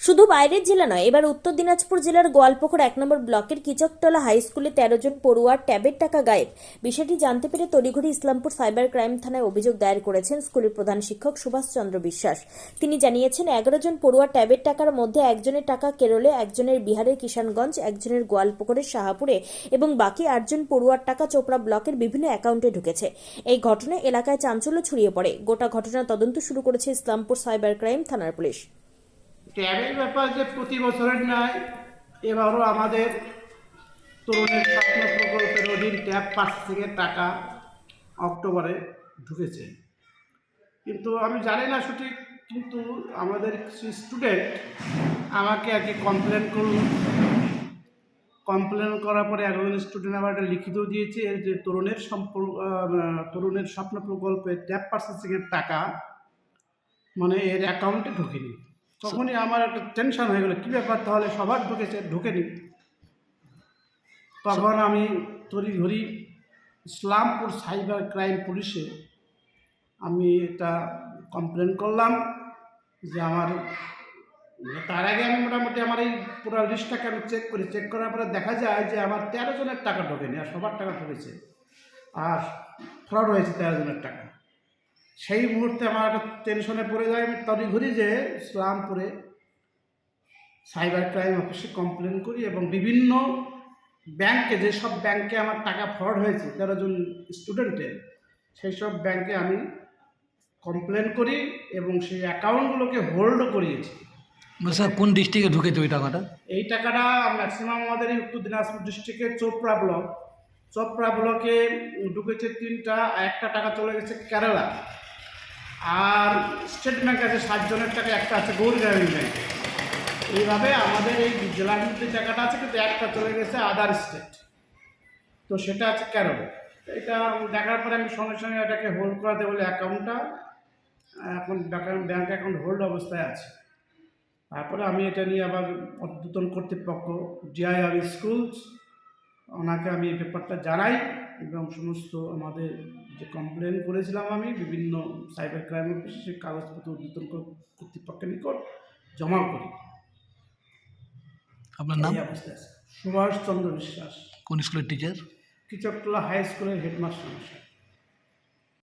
শুধু বাইরের জেলা নয়, এবার উত্তর দিনাজপুর জেলার গোয়ালপুকুর 1 নম্বর ব্লকের কিচকতলা হাই স্কুলে 13 জন পড়ুয়ার ট্যাবের টাকা গায়েব। বিষয়টি জানতে পেরে তড়িঘড়ি ইসলামপুর সাইবার ক্রাইম থানায় অভিযোগ দায়ের করেছেন স্কুলের প্রধান শিক্ষক সুভাষ চন্দ্র বিশ্বাস। তিনি জানিয়েছেন, 11 জন পড়ুয়ার ট্যাবের টাকার মধ্যে একজনের টাকা কেরলে, একজনের বিহারের কিষানগঞ্জ, একজনের গোয়ালপুকুরের শাহাপুরে এবং বাকি 8 জন পড়ুয়ার টাকা চোপড়া ব্লকের বিভিন্ন অ্যাকাউন্টে ঢুকেছে। এই ঘটনায় এলাকায় চাঞ্চল্য ছড়িয়ে পড়ে। গোটা ঘটনার তদন্ত শুরু করেছে ইসলামপুর সাইবার ক্রাইম থানার পুলিশ। ট্যাবের ব্যাপার যে প্রতি বছরের নয়, এবারও আমাদের তরুণের স্বপ্ন প্রকল্পের অধীন ট্যাব পার্সেসিংয়ের টাকা অক্টোবরে ঢুকেছে। কিন্তু আমি জানি না সঠিক, কিন্তু আমাদের কিছু স্টুডেন্ট আমাকে আর কি কমপ্লেন করার পরে একজন স্টুডেন্ট আমার একটা লিখিতও দিয়েছে যে তরুণের স্বপ্ন প্রকল্পের ট্যাব পার্সেসিংয়ের টাকা মানে এর অ্যাকাউন্টে ঢুকেনি। তখনই আমার একটা টেনশন হয়ে গেলো, কী ব্যাপার, তাহলে সবার ঢুকেনি। তখন আমি তড়িঘড়ি ইসলামপুর সাইবার ক্রাইম পুলিশে আমি এটা কমপ্লেন করলাম যে আমার তার আগে আমি মোটামুটি আমার এই পুরো লিস্টটাকে আমি চেক করার পরে দেখা যায় যে আমার 13 জনের টাকা ঢোকেনি, আর সবার টাকা ঢুকেছে, আর ফ্রড হয়েছে 13 জনের টাকা। সেই মুহূর্তে আমার একটা টেনশনে পড়ে যায়। আমি তড়িঘড়ি যে ইসলামপুরে সাইবার ক্রাইম অফিসে কমপ্লেন করি এবং বিভিন্ন ব্যাংকে, যেসব ব্যাংকে আমার টাকা ফ্রড হয়েছে 13 জন স্টুডেন্টের, সেই সব ব্যাংকে আমি কমপ্লেন করি এবং সেই অ্যাকাউন্টগুলোকে হোল্ডও করিয়েছি। স্যার, কোন ডিস্ট্রিক্টে ঢুকেছে ওই টাকাটা? এই টাকাটা ম্যাক্সিমাম আমাদের এই উত্তর দিনাজপুর ডিস্ট্রিক্টের চোপড়া ব্লকে ঢুকেছে 3টা, একটা টাকা চলে গেছে কেরালা, আর স্টেট ব্যাংক আছে 7 জনের টাকা, একটা আছে গৌরী গ্রামীণ ব্যাংকে। এইভাবে আমাদের এই জেলার মধ্যে টাকাটা আছে, কিন্তু একটা চলে গেছে আদার স্টেট, তো সেটা আছে কেরলে। এটা দেখার পরে আমি সঙ্গে সঙ্গে এটাকে হোল্ড করাতে বলে অ্যাকাউন্টটা এখন ব্যাংক অ্যাকাউন্ট হোল্ড অবস্থায় আছে। তারপরে আমি এটা নিয়ে আবার ঊর্ধ্বতন কর্তৃপক্ষ ডিআইআর স্কুলস, ওনাকে আমি এই ব্যাপারটা জানাই এবং সমস্ত আমাদের যে কমপ্লেন করেছিলাম আমি বিভিন্ন সাইবার ক্রাইম অফিসে, সেই কাগজপত্র ঊর্ধ্বতন কর্তৃপক্ষের নিকট জমা করি। আপনার নাম? সুভাষ চন্দ্র বিশ্বাস। কোন স্কুলের টিচার? কিচকতলা হাই স্কুলের হেডমাস্টার।